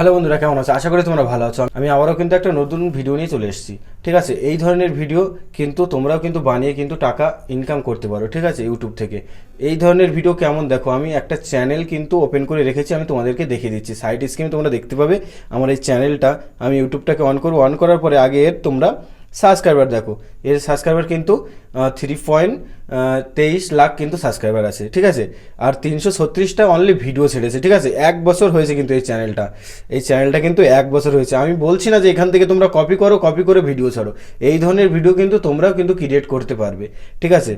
Hello বন্ধুরা, কেমন আছো? আশা করি তোমরা ভালো আছো। আমি আবারও কিন্তু একটা নতুন ভিডিও নিয়ে চলে এসেছি। ঠিক আছে, এই ধরনের ভিডিও কিন্তু তোমরাও কিন্তু বানিয়ে কিন্তু টাকা ইনকাম করতে পারো। ঠিক আছে, ইউটিউব থেকে এই ধরনের ভিডিও কেমন দেখো, আমি একটা চ্যানেল কিন্তু ওপেন করে রেখেছি, আমি তোমাদেরকে দেখিয়ে দিচ্ছি। সাইড স্ক্রিনে তোমরা দেখতে পাবে আমার এই চ্যানেলটা। আমি ইউটিউবটাকে অন করবো, অন করার পরে আগে এর তোমরা সাবস্ক্রাইবার দেখো। এর সাবস্ক্রাইবার কিন্তু 3.23 লাখ কিন্তু সাবস্ক্রাইবার আছে। ঠিক আছে, আর 336টা অনলি ভিডিও ছেড়েছে। ঠিক আছে, 1 বছর হয়েছে কিন্তু এই চ্যানেলটা কিন্তু 1 বছর হয়েছে। আমি বলছি না যে এখান থেকে তোমরা কপি করে ভিডিও ছাড়ো। এই ধরনের ভিডিও কিন্তু তোমরাও কিন্তু ক্রিয়েট করতে পারবে। ঠিক আছে,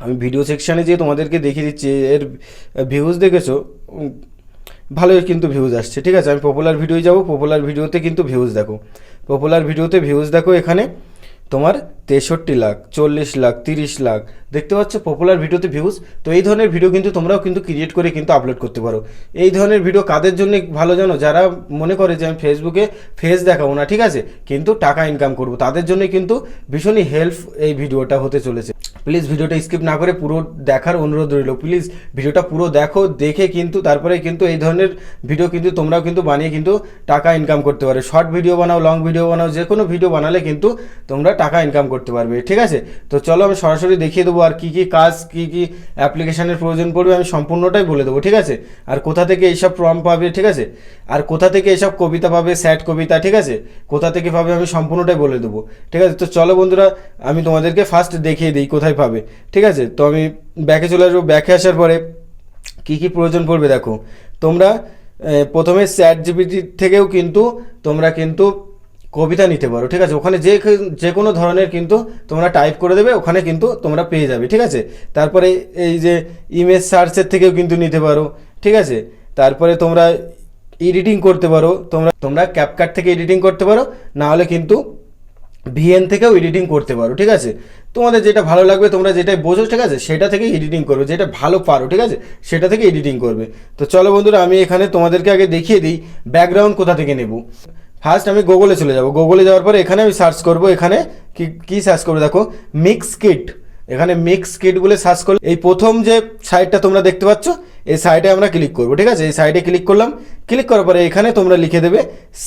আমি ভিডিও সেকশানে যেয়ে তোমাদেরকে দেখিয়ে দিচ্ছি। এর ভিউজ দেখেছো, ভালোই কিন্তু ভিউজ আসছে। ঠিক আছে, আমি পপুলার ভিডিও যাব, পপুলার ভিডিওতে কিন্তু ভিউজ দেখো, পপুলার ভিডিওতে ভিউজ দেখো। এখানে তোমার 63 লাখ, 40 লাখ, 30 লাখ দেখতে পাচ্ছ পপুলার ভিডিওতে ভিউজ। তো এই ধরনের ভিডিও কিন্তু তোমরাও কিন্তু ক্রিয়েট করে কিন্তু আপলোড করতে পারো। এই ধরনের ভিডিও কাদের জন্য ভালো জানো? যারা মনে করে যে আমি ফেসবুকে ফেস দেখাবো না, ঠিক আছে, কিন্তু টাকা ইনকাম করব, তাদের জন্যই কিন্তু ভীষণই হেল্প এই ভিডিওটা হতে চলেছে। প্লিজ ভিডিওটা স্কিপ না করে পুরো দেখার অনুরোধ রইল। প্লিজ ভিডিওটা পুরো দেখো, দেখে কিন্তু তারপরে কিন্তু এই ধরনের ভিডিও কিন্তু তোমরাও কিন্তু বানিয়ে কিন্তু টাকা ইনকাম করতে পারো। শর্ট ভিডিও বানাও, লং ভিডিও বানাও, যে কোনো ভিডিও বানালে কিন্তু তোমরা টাকা ইনকাম করতে পারবে। ঠিক আছে, তো চলো আমি সরাসরি দেখিয়ে দেবো আর কী কী কাজ, কী কী অ্যাপ্লিকেশানের প্রয়োজন পড়বে, আমি সম্পূর্ণটাই বলে দেবো। ঠিক আছে, আর কোথা থেকে এইসব প্রম্পট পাবে, ঠিক আছে, আর কোথা থেকে এইসব কবিতা পাবে, স্যাড কবিতা, ঠিক আছে, কোথা থেকে পাবে আমি সম্পূর্ণটাই বলে দেবো। ঠিক আছে, তো চলো বন্ধুরা আমি তোমাদেরকে ফার্স্ট দেখিয়ে দিই কোথায় পাবে। ঠিক আছে, তো আমি ব্যাকে চলে আসবো। ব্যাকে আসার পরে কী কী প্রয়োজন পড়বে দেখো। তোমরা প্রথমে চ্যাট জিপিটি থেকেও কিন্তু তোমরা কিন্তু কবিতা নিতে পারো। ঠিক আছে, ওখানে যে কোনো ধরনের কিন্তু তোমরা টাইপ করে দেবে, ওখানে কিন্তু তোমরা পেয়ে যাবে। ঠিক আছে, তারপরে এই যে ইমেজ সার্চের থেকেও কিন্তু নিতে পারো। ঠিক আছে, তারপরে তোমরা এডিটিং করতে পারো, তোমরা ক্যাপকাট থেকে এডিটিং করতে পারো, না হলে কিন্তু ভিএন থেকেও এডিটিং করতে পারো। ঠিক আছে, তোমাদের যেটা ভালো লাগবে, তোমরা যেটাই বোঝো, ঠিক আছে, সেটা থেকে এডিটিং করবে, যেটা ভালো পারো, ঠিক আছে, সেটা থেকে এডিটিং করবে। তো চলো বন্ধুরা আমি এখানে তোমাদেরকে আগে দেখিয়ে দিই ব্যাকগ্রাউন্ড কোথা থেকে নেব। ফার্স্ট আমি গুগলে চলে যাব। গুগলে যাওয়ার পরে এখানে আমি সার্চ করব। এখানে কি সার্চ করবো দেখো, মিক্স কিট। এখানে মিক্স কিট বলে সার্চ করলে এই প্রথম যে সাইটটা তোমরা দেখতে পাচ্ছ, এই সাইটে আমরা ক্লিক করবো। ঠিক আছে, এই সাইটে ক্লিক করলাম। ক্লিক করার পরে এখানে তোমরা লিখে দেবে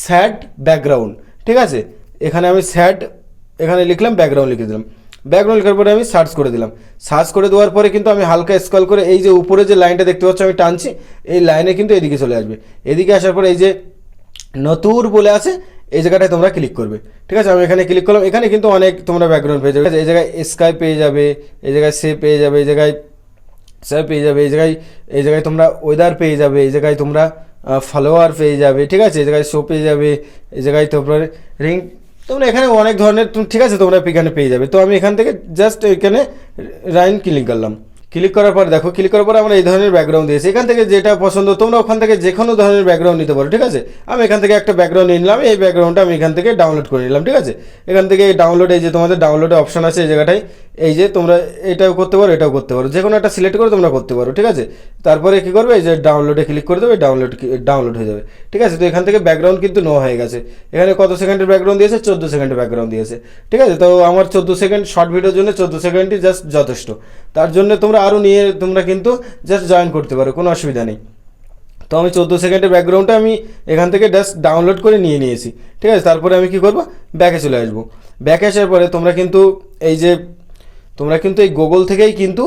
স্যাড ব্যাকগ্রাউন্ড। ঠিক আছে, এখানে আমি স্যাড এখানে লিখলাম, ব্যাকগ্রাউন্ড লিখে দিলাম। ব্যাকগ্রাউন্ড লেখার পরে আমি সার্চ করে দিলাম। সার্চ করে দেওয়ার পরে কিন্তু আমি হালকা স্ক্রল করে এই যে উপরে যে লাইনটা দেখতে পাচ্ছ আমি টানছি, এই লাইনে কিন্তু এদিকে চলে আসবে। এদিকে আসার পরে এই যে নতুন বলে আছে, এই জায়গাটায় তোমরা ক্লিক করবে। ঠিক আছে, আমি এখানে ক্লিক করলাম। এখানে কিন্তু অনেক তোমরা ব্যাকগ্রাউন্ড পেয়ে যাবে। এই জায়গায় স্কাই পেয়ে যাবে, এই জায়গায় সে পেয়ে যাবে, এই জায়গায় সে পেয়ে যাবে, এই জায়গায় তোমরা ওয়েদার পেয়ে যাবে, এই জায়গায় তোমরা ফলোয়ার পেয়ে যাবে। ঠিক আছে, এই জায়গায় শো পেয়ে যাবে, এই জায়গায় তোমরা রিং, তোমরা এখানে অনেক ধরনের, ঠিক আছে, তোমরা এখানে পেয়ে যাবে। তো আমি এখান থেকে জাস্ট এখানে রাইন ক্লিক করলাম। ক্লিক করার পর দেখো, ক্লিক করার পরে আমরা এই ধরনের ব্যাকগ্রাউন্ড দিয়েছি। এখান থেকে যেটা পছন্দ তোমরা ওখান থেকে যে কোনো ধরনের ব্যাকগ্রাউন্ড নিতে পারো। ঠিক আছে, আমি এখান থেকে একটা ব্যাকগ্রাউন্ড নিলাম। এই ব্যাকগ্রাউন্ডটা আমি এখান থেকে ডাউনলোড করে নিলাম। ঠিক আছে, এখান থেকে ডাউনলোড, এই যে তোমাদের ডাউনলোডে অপশন আছে এই জায়গাটায়, এই যে তোমরা এটাও করতে পারো, এটাও করতে পারো, যে কোনো একটা সিলেক্ট করে তোমরা করতে পারো। ঠিক আছে, তারপরে কী করবে, এই যে ডাউনলোডে ক্লিক করে দেবে, ডাউনলোড হয়ে যাবে। ঠিক আছে, তো এখান থেকে ব্যাকগ্রাউন্ড কিন্তু নেওয়া হয়ে গেছে। এখানে কত সেকেন্ডের ব্যাকগ্রাউন্ড দিয়েছে? 14 সেকেন্ডের ব্যাকগ্রাউন্ড দিয়েছে। ঠিক আছে, তো আমার 14 সেকেন্ড শর্ট ভিডিওর জন্য 14 সেকেন্ডই জাস্ট যথেষ্ট। তার জন্য তোমরা আরও নিয়ে তোমরা কিন্তু জাস্ট জয়েন করতে পারো, কোনো অসুবিধা নেই। তো আমি 14 সেকেন্ডের ব্যাকগ্রাউন্ডটা আমি এখান থেকে জাস্ট ডাউনলোড করে নিয়ে নিয়েছি। ঠিক আছে, তারপরে আমি কি করব, ব্যাকে চলে আসবো। ব্যাকে আসার পরে তোমরা কিন্তু এই গুগল থেকেই কিন্তু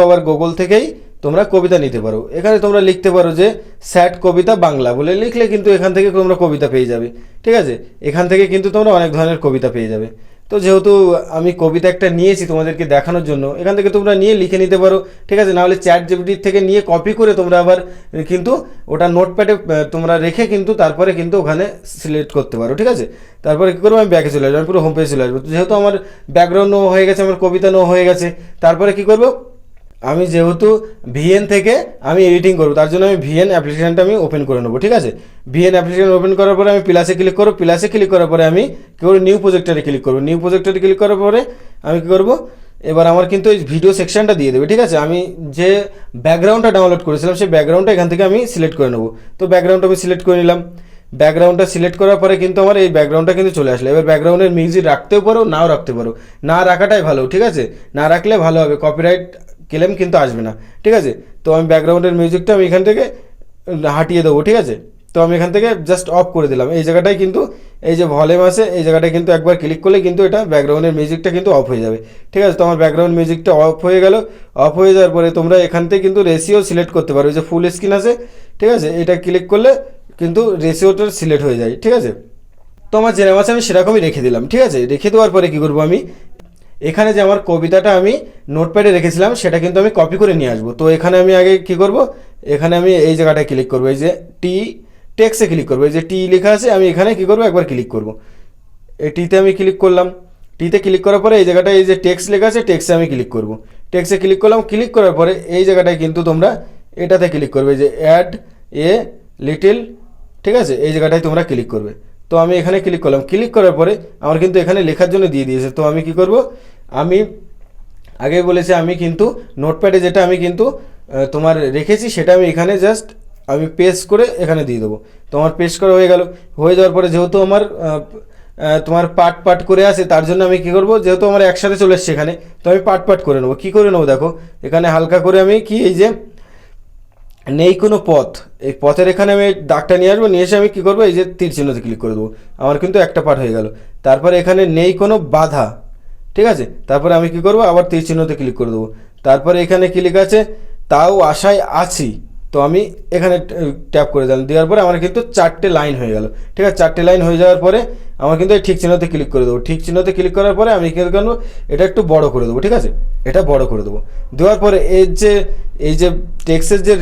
আবার গুগল থেকেই তোমরা কবিতা নিতে পারো। এখানে তোমরা লিখতে পারো যে স্যাড কবিতা বাংলা বলে লিখলে কিন্তু এখান থেকে তোমরা কবিতা পেয়ে যাবে। ঠিক আছে, এখান থেকে কিন্তু তোমরা অনেক ধরনের কবিতা পেয়ে যাবে। তো যেহেতু আমি কবিতা একটা নিয়েছি তোমাদেরকে দেখানোর জন্য, এখান থেকে তোমরা নিয়ে লিখে নিতে পারো। ঠিক আছে, নাহলে চ্যাট জিপিটি থেকে নিয়ে কপি করে তোমরা আবার কিন্তু ওটা নোটপ্যাডে তোমরা রেখে কিন্তু তারপরে কিন্তু ওখানে সিলেক্ট করতে পারো। ঠিক আছে, তারপরে কী করবো, আমি ব্যাকে চলে আসবো, আমি পুরো হোম পেজে চলে আসবো। যেহেতু আমার ব্যাকগ্রাউন্ড নো হয়ে গেছে, আমার কবিতা নো হয়ে গেছে, তারপরে কী করবো, আমি যেহেতু ভিএন থেকে আমি এডিটিং করবো, তার জন্য আমি ভিএন অ্যাপ্লিকেশানটা আমি ওপেন করে নেবো। ঠিক আছে, ভিএন অ্যাপ্লিকেশান ওপেন করার পরে আমি প্লাসে ক্লিক করবো। প্লাসে ক্লিক করার পরে আমি কী করবো, নিউ প্রজেক্টারে ক্লিক করবো। নিউ প্রজেক্টারে ক্লিক করার পরে আমি কী করবো, এবার আমার কিন্তু এই ভিডিও সেকশনটা দিয়ে দেবে। ঠিক আছে, আমি যে ব্যাকগ্রাউন্ডটা ডাউনলোড করেছিলাম সেই ব্যাকগ্রাউন্ডটা এখান থেকে আমি সিলেক্ট করে নেবো। তো ব্যাকগ্রাউন্ডটা আমি সিলেক্ট করে নিলাম। ব্যাকগ্রাউন্ডটা সিলেক্ট করার পরে কিন্তু আমার এই ব্যাকগ্রাউন্ডটা কিন্তু চলে আসলো। এবার ব্যাকগ্রাউন্ডের মিউজিক রাখতেও পারো, নাও রাখতে পারো, না রাখাটাই ভালো। ঠিক আছে, না রাখলে ভালো হবে, কপিরাইট ক্লেম কিন্তু আসবে না। ঠিক আছে, তো আমি ব্যাকগ্রাউন্ডের মিউজিকটা আমি এখান থেকে হাটিয়ে দেবো। ঠিক আছে, তো আমি এখান থেকে জাস্ট অফ করে দিলাম। এই জায়গাটায় কিন্তু এই যে ভলিউম আছে, এই জায়গাটায় কিন্তু একবার ক্লিক করলে কিন্তু এটা ব্যাকগ্রাউন্ডের মিউজিকটা কিন্তু অফ হয়ে যাবে। ঠিক আছে, তো আমার ব্যাকগ্রাউন্ড মিউজিকটা অফ হয়ে গেল। অফ হয়ে যাওয়ার পরে তোমরা এখান থেকে কিন্তু রেশিও সিলেক্ট করতে পারো। যে ফুল স্ক্রিন আছে, ঠিক আছে, এটা ক্লিক করলে কিন্তু রেশিওটা সিলেক্ট হয়ে যায়। ঠিক আছে, তো আমার যেরকম আছে আমি সেরকমই রেখে দিলাম। ঠিক আছে, রেখে দেওয়ার পরে কী করবো, আমি এখানে যে আমার কবিতাটা আমি নোটপ্যাডে রেখেছিলাম সেটা কিন্তু আমি কপি করে নিয়ে আসবো। তো এখানে আমি আগে কী করব, এখানে আমি এই জায়গাটায় ক্লিক করবো, এই যে টেক্সে ক্লিক করবো, এই যে টি লেখা আছে, আমি এখানে কী করবো, একবার ক্লিক করবো। এই টিতে আমি ক্লিক করলাম। টিতে ক্লিক করার পরে এই জায়গাটায় এই যে টেক্সট লেখা আছে, টেক্সে আমি ক্লিক করব। টেক্সে ক্লিক করলাম। ক্লিক করার পরে এই জায়গাটায় কিন্তু তোমরা এটাতে ক্লিক করবে, যে অ্যাড এ লিটিল, ঠিক আছে, এই জায়গাটায় তোমরা ক্লিক করবে। তো আমি এখানে ক্লিক করলাম। ক্লিক করার পরে আমার কিন্তু এখানে লেখার জন্য দিয়ে দিয়েছে। তো আমি কি করব, আমি আগে বলেছি আমি কিন্তু নোটপ্যাডে যেটা আমি কিন্তু তোমার রেখেছি সেটা আমি এখানে জাস্ট আমি পেস্ট করে এখানে দিয়ে দেবো। তো আমার পেস্ট করা হয়ে গেল। হয়ে যাওয়ার পরে যেহেতু আমার তোমার পার্ট পার্ট করে আসে, তার জন্য আমি কী করবো, যেহেতু আমার একসাথে চলে এসছে এখানে, তো আমি পার্ট পার্ট করে নেবো। কী করে নেবো দেখো, এখানে হালকা করে আমি কি এই যে নেই কোনো পথ, এই পথের এখানে আমি দাগটা নিয়ে আসবো। নিয়ে এসে আমি কী করবো, এই যে তীর চিহ্নতে ক্লিক করে দেবো। আমার কিন্তু একটা পার্ট হয়ে গেল। তারপরে এখানে নেই কোনো বাধা, ঠিক আছে, তারপরে আমি কী করবো, আবার তীর চিহ্নতে ক্লিক করে দেবো। তারপরে এখানে কি লেখা আছে, তাও আশায় আছি। তো আমি এখানে ট্যাপ করে দিলাম। দেওয়ার পরে আমার কিন্তু 4টে লাইন হয়ে গেল। ঠিক আছে, 4টে লাইন হয়ে যাওয়ার পরে আমার কিন্তু এই ঠিক চিহ্নতে ক্লিক করে দেবো। ঠিক চিহ্নতে ক্লিক করার পরে আমি কী করবো, এটা একটু বড় করে দেবো। ঠিক আছে, এটা বড় করে দেবো। দেওয়ার পরে এই যে টেক্সটের যে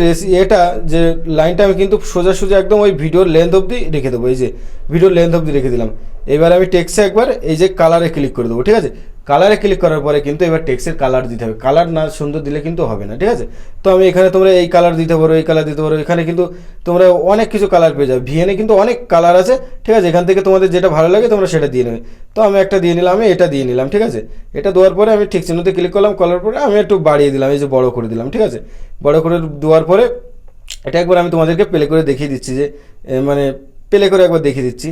এটা যে লাইনটা আমি কিন্তু সোজা একদম ওই ভিডিওর লেন্থ অবধি রেখে দেবো। এই যে ভিডিওর লেন্থ অবধি রেখে দিলাম। এবার আমি টেক্সটে একবার এই যে কালারে ক্লিক করে দেবো। ঠিক আছে, কালারে ক্লিক করার পরে কিন্তু এবার টেক্সটের কালার দিতে হবে। কালার না সুন্দর দিলে কিন্তু হবে না। ঠিক আছে, তো আমি এখানে তোমরা এই কালার দিতে পারো, এই কালার দিতে পারো। এখানে কিন্তু তোমরা অনেক কিছু কালার পেয়ে যাবে। ভিএনে কিন্তু অনেক কালার আছে। ঠিক আছে, এখান থেকে তোমাদের যেটা ভালো লাগে তোমরা সেটা দিয়ে নেবে। তো আমি একটা দিয়ে নিলাম, আমি এটা দিয়ে নিলাম। ঠিক আছে, এটা দেওয়ার পরে আমি ঠিক চিহ্নতে ক্লিক করলাম। করার পরে আমি একটু বাড়িয়ে দিলাম, এই যে বড় করে দিলাম। ঠিক আছে, বড় করে দেওয়ার পরে এটা একবার আমি তোমাদেরকে প্লে করে দেখিয়ে দিচ্ছি, যে মানে প্লে করে একবার দেখিয়ে দিচ্ছি।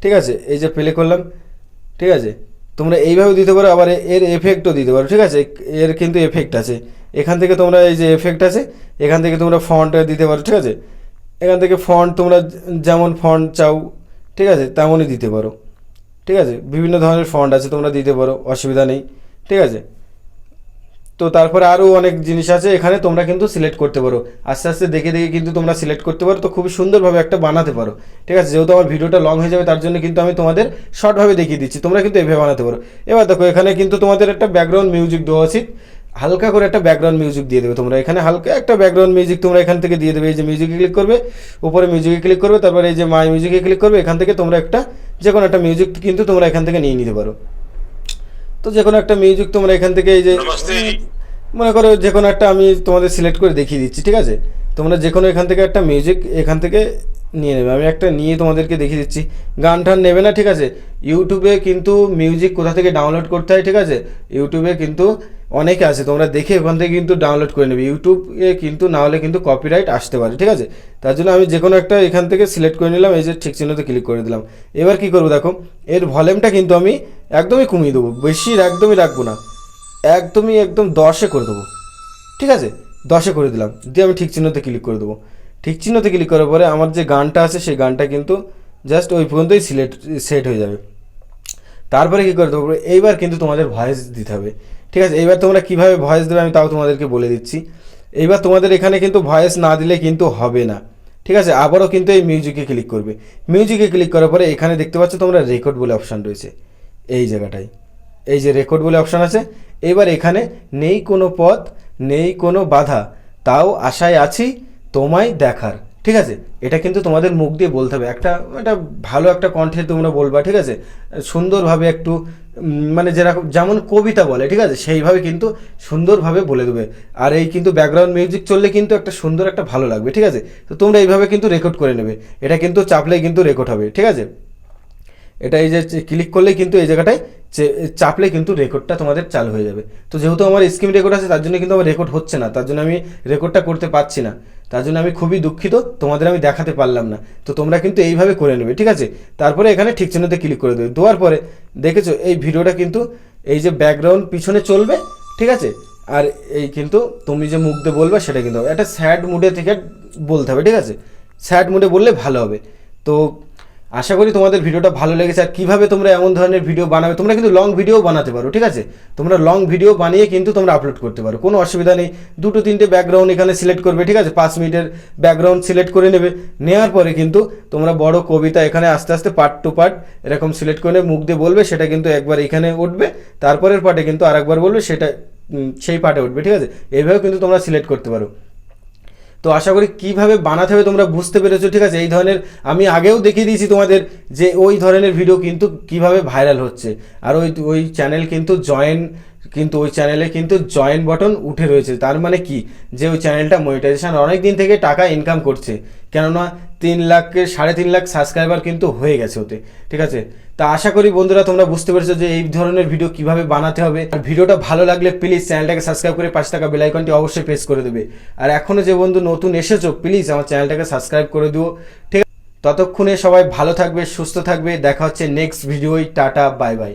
ঠিক আছে, এই যে প্লে করলাম। ঠিক আছে, তোমরা এইভাবে দিতে পারো, আবার এর এফেক্টও দিতে পারো। ঠিক আছে, এর কিন্তু এফেক্ট আছে। এখান থেকে তোমরা এই যে এফেক্ট আছে, এখান থেকে তোমরা ফন্ট দিতে পারো। ঠিক আছে, এখান থেকে ফন্ট তোমরা যেমন ফন্ট চাও, ঠিক আছে, তেমনই দিতে পারো। ঠিক আছে, বিভিন্ন ধরনের ফন্ট আছে, তোমরা দিতে পারো, অসুবিধা নেই। ঠিক আছে, তো তারপরে আরও অনেক জিনিস আছে, এখানে তোমরা কিন্তু সিলেক্ট করতে পারো। আস্তে আস্তে দেখে কিন্তু তোমরা সিলেক্ট করতে পারো। তো খুবই সুন্দরভাবে একটা বানাতে পারো। ঠিক আছে, যেহেতু আমার ভিডিওটা লং হয়ে যাবে তার জন্য কিন্তু আমি তোমাদের শর্টভাবে দেখিয়ে দিচ্ছি। তোমরা কিন্তু এভাবে বানাতে পারো। এবার দেখো, এখানে কিন্তু তোমাদের একটা ব্যাকগ্রাউন্ড মিউজিক দেওয়া উচিত। হালকা করে একটা ব্যাকগ্রাউন্ড মিউজিক দিয়ে দেবে তোমরা। এখানে হালকা একটা ব্যাকগ্রাউন্ড মিউজিক তোমরা এখান থেকে দিয়ে দেবে। এই যে মিউজিকে ক্লিক করবে, উপরে মিউজিকে ক্লিক করবে, তারপরে এই যে মাই মিউজিকে ক্লিক করবে। এখান থেকে তোমরা একটা যে কোনো একটা মিউজিক কিন্তু তোমরা এখান থেকে নিয়ে নিতে পারো। তো যে কোনো একটা মিউজিক তোমরা এখান থেকে এই যে মনে করো যে কোনো একটা আমি তোমাদের সিলেক্ট করে দেখিয়ে দিচ্ছি। ঠিক আছে, তোমরা যে কোনো এখান থেকে একটা মিউজিক এখান থেকে নিয়ে নেবে। আমি একটা নিয়ে তোমাদেরকে দেখিয়ে দিচ্ছি। গান টান নেবে না। ঠিক আছে, ইউটিউবে কিন্তু মিউজিক কোথা থেকে ডাউনলোড করতে হয়, ঠিক আছে, ইউটিউবে কিন্তু অনেকে আছে, তোমরা দেখে ওখান থেকে কিন্তু ডাউনলোড করে নেবে। ইউটিউবে কিন্তু না হলে কিন্তু কপিরাইট আসতে পারে। ঠিক আছে, তার জন্য আমি যে কোনো একটা এখান থেকে সিলেক্ট করে নিলাম, এই যে ঠিক চিহ্নতে ক্লিক করে দিলাম। এবার কী করবো দেখো, এর ভলিউমটা কিন্তু আমি একদমই কমিয়ে দেবো, বেশি একদমই রাখবো না, একদম 10-এ করে দেবো। ঠিক আছে, 10-এ করে দিলাম, দিয়ে আমি ঠিক চিহ্নতে ক্লিক করে দেবো। ঠিক চিহ্নতে ক্লিক করার পরে আমার যে গানটা আছে সেই গানটা কিন্তু জাস্ট ওই পর্যন্তই সেট হয়ে যাবে। তারপরে কী করে দেবো, এইবার কিন্তু তোমাদের ভয়েস দিতে হবে। ঠিক আছে, এইবার তোমরা কীভাবে ভয়েস দেবে আমি তাও তোমাদেরকে বলে দিচ্ছি। এইবার তোমাদের এখানে কিন্তু ভয়েস না দিলে কিন্তু হবে না। ঠিক আছে, আবারও কিন্তু এই মিউজিকে ক্লিক করবে। মিউজিকে ক্লিক করার পরে এখানে দেখতে পাচ্ছ তোমরা রেকর্ড বলে অপশান রয়েছে এই জায়গাটায়, এই যে রেকর্ড বলে অপশান আছে। এবার এখানে নেই কোনো পথ, নেই কোনো বাধা, তাও আশায় আছি তোমায় দেখার। ঠিক আছে, এটা কিন্তু তোমাদের মুখ দিয়ে বলতে হবে। একটা ভালো একটা কণ্ঠে তোমরা বলবা। ঠিক আছে, সুন্দরভাবে একটু মানে যেমন কবিতা বলে, ঠিক আছে, সেইভাবে কিন্তু সুন্দরভাবে বলে দেবে। আর এই কিন্তু ব্যাকগ্রাউন্ড মিউজিক চললে কিন্তু একটা সুন্দর একটা ভালো লাগবে। ঠিক আছে, তো তোমরা এইভাবে কিন্তু রেকর্ড করে নেবে। এটা কিন্তু চাপলেই কিন্তু রেকর্ড হবে। ঠিক আছে, এটা এই যে ক্লিক করলেই কিন্তু এই জায়গাটায় চাপলে কিন্তু রেকর্ডটা তোমাদের চালু হয়ে যাবে। তো যেহেতু আমার স্ক্রিন রেকর্ড আছে তার জন্য কিন্তু আমার রেকর্ড হচ্ছে না, তার জন্য আমি রেকর্ডটা করতে পারছি না, তার জন্য আমি খুবই দুঃখিত, তোমাদের আমি দেখাতে পারলাম না। তো তোমরা কিন্তু এইভাবে করে নেবে। ঠিক আছে, তারপরে এখানে ঠিক চিহ্নতে ক্লিক করে দেবে। দেওয়ার পরে দেখেছো এই ভিডিওটা কিন্তু এই যে ব্যাকগ্রাউন্ড পিছনে চলবে। ঠিক আছে, আর এই কিন্তু তুমি যে মুখ দিয়ে বলবে সেটা কিন্তু একটা স্যাড মুডে থেকে বলতে হবে। ঠিক আছে, স্যাড মুডে বললে ভালো হবে। তো আশা করি তোমাদের ভিডিওটা ভালো লেগেছে। আর কীভাবে তোমরা এমন ধরনের ভিডিও বানাবে, তোমরা কিন্তু লং ভিডিও বানাতে পারো, ঠিক আছে? তোমরা লং ভিডিও বানিয়ে কিন্তু তোমরা আপলোড করতে পারো, কোনো অসুবিধা নেই। 2-3টে ব্যাকগ্রাউন্ড এখানে সিলেক্ট করবে, ঠিক আছে? 5 মিনিটের ব্যাকগ্রাউন্ড সিলেক্ট করে নেবে। নেওয়ার পরে কিন্তু তোমরা বড় কবিতা এখানে আস্তে আস্তে পার্ট টু পার্ট এরকম সিলেক্ট করে মুখ দিয়ে বলবে, সেটা কিন্তু একবার এখানে উঠবে, তারপরের পার্টে কিন্তু আরেকবার বলবে, সেটা সেই পার্টে উঠবে, ঠিক আছে? এইভাবে কিন্তু তোমরা সিলেক্ট করতে পারো। তো আশা করি কীভাবে বানাতে হবে তোমরা বুঝতে পেরেছো, ঠিক আছে? এই ধরনের আমি আগেও দেখিয়ে দিয়েছি তোমাদের যে ওই ধরনের ভিডিও কিন্তু কিভাবে ভাইরাল হচ্ছে। আর ওই চ্যানেল কিন্তু ওই চ্যানেলে কিন্তু জয়েন বাটন উঠে রয়েছে। তার মানে কি, যে ওই চ্যানেলটা মনিটাইজেশন অনেক দিন থেকে টাকা ইনকাম করছে, কেননা 3 লাখ 3.5 লাখ সাবস্ক্রাইবার কিন্তু হয়ে গেছে ওতে, ঠিক আছে? তা আশা করি বন্ধুরা তোমরা বুঝতে পেরেছো যে এই ধরনের ভিডিও কিভাবে বানাতে হবে। আর ভিডিওটা ভালো লাগলে প্লিজ চ্যানেলটাকে সাবস্ক্রাইব করে পাশে থাকা বেল আইকনটি অবশ্যই প্রেস করে দেবে। আর এখনও যে বন্ধু নতুন এসেছো, প্লিজ আমার চ্যানেলটাকে সাবস্ক্রাইব করে দিও, ঠিক আছে? ততক্ষণে সবাই ভালো থাকবে, সুস্থ থাকবে। দেখা হচ্ছে নেক্সট ভিডিওয়। Tata, bye by.